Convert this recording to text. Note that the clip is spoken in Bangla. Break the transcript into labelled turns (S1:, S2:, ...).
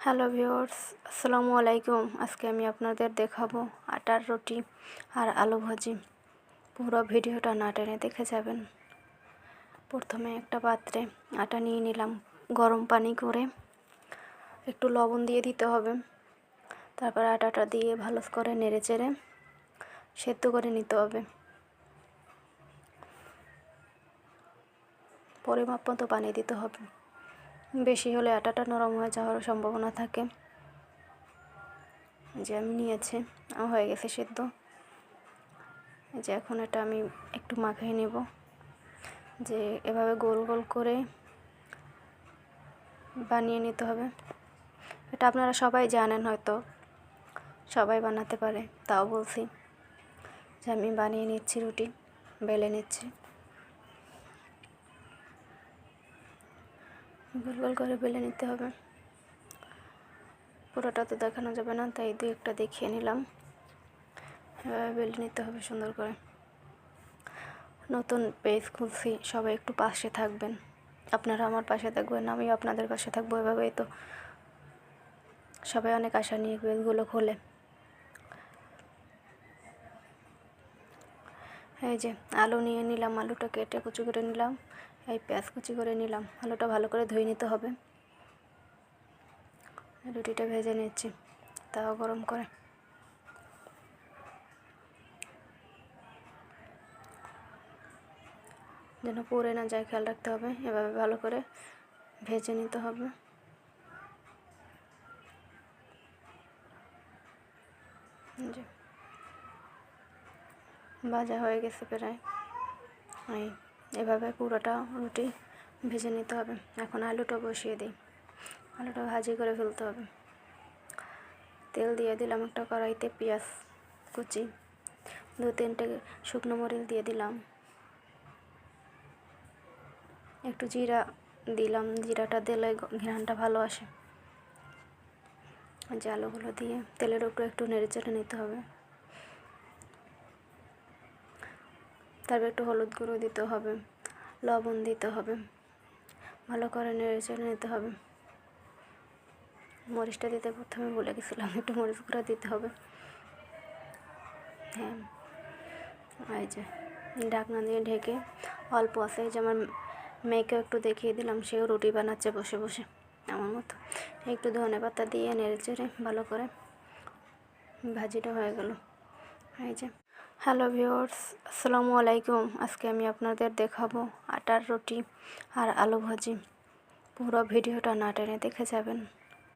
S1: হ্যালো ভিউয়ার্স, আসসালামু আলাইকুম। আজকে আমি আপনাদের দেখাবো আটার রুটি আর আলু ভাজি। পুরো ভিডিওটা না টেনে দেখে যাবেন। প্রথমে একটা পাত্রে আটা নিয়ে নিলাম, গরম পানি করে একটু লবণ দিয়ে দিতে হবে। তারপর আটাটা দিয়ে ভালো করে নেড়ে চেড়ে সেদ্ধ করে নিতে হবে। পরিমাপ মতো পানি দিতে হবে, বেশি হলে আটাটা নরম হয়ে যাওয়ার সম্ভাবনা থাকে। যে আমি নিয়েছি, হয়ে গেছে সেদ্ধ। যে এখন এটা আমি একটু মাখিয়ে নেব। যে এভাবে গোল গোল করে বানিয়ে নিতে হবে। এটা আপনারা সবাই জানেন, হয়তো সবাই বানাতে পারে, তাও বলছি যে আমি বানিয়ে নিচ্ছি। রুটি বেলে নিচ্ছি, গোল গোল করে বেলে নিতে হবে। পুরোটা তো দেখানো যাবে না, তাই দুই একটা দেখিয়ে নিলাম। এভাবে বেলে নিতে হবে সুন্দর করে। নতুন পেজ খুলছি, সবাই একটু পাশে থাকবেন। আপনারা আমার পাশে থাকবেন, আমিও আপনাদের পাশে থাকবো। এভাবেই তো সবাই অনেক আশা নিয়ে পেজগুলো খোলে। এই যে আলু নিয়ে নিলাম, আলুটা কেটে কুচি করে নিলাম। এই পেঁয়াজ কুচি করে নিলাম। আলুটা ভালো করে ধুয়ে নিতে হবে। রুটিটা ভেজে নিচ্ছি তাও গরম করে। যেন পুড়ে না যায় খেয়াল রাখতে হবে। এভাবে ভালো করে ভেজে নিতে হবে। ভাজা হয়ে গেছে প্রায়। এভাবে পুরোটা রুটি ভেজে নিতে হবে। এখন আলুটা বসিয়ে দিই। আলুটা ভাজি করে ফেলতে হবে। তেল দিয়ে দিলাম একটা কড়াইতে, পেঁয়াজ কুচি, 2-3টে শুকনো মরিচ দিয়ে দিলাম, একটু জিরা দিলাম। জিরাটা দিলে ঘ্রাণটা ভালো আসে। যে আলুগুলো দিয়ে তেলের উপরে একটু নেড়ে চেড়ে নিতে হবে। তারপর একটু হলুদ গুঁড়ো দিতে হবে, লবণ দিতে হবে, ভালো করে নেড়ে চেড়ে নিতে হবে। মরিচটা দিতে প্রথমে ভুলে গেছিলাম, একটু মরিচ গুঁড়ো দিতে হবে। হ্যাঁ, এই যে ঢাকনা দিয়ে ঢেকে অল্প আছে। যে আমার মেয়েকেও একটু দেখিয়ে দিলাম, সেও রুটি বানাচ্ছে বসে বসে আমার মতো। একটু ধনেপাতা দিয়ে নেড়ে চেড়ে ভালো করে ভাজিটা হয়ে গেল। এই যে হ্যালো ভিউয়ার্স, আসসালামু আলাইকুম। আজকে আমি আপনাদের দেখাবো আটার রুটি আর আলু ভাজি। পুরো ভিডিওটা না টেনে দেখে যাবেন।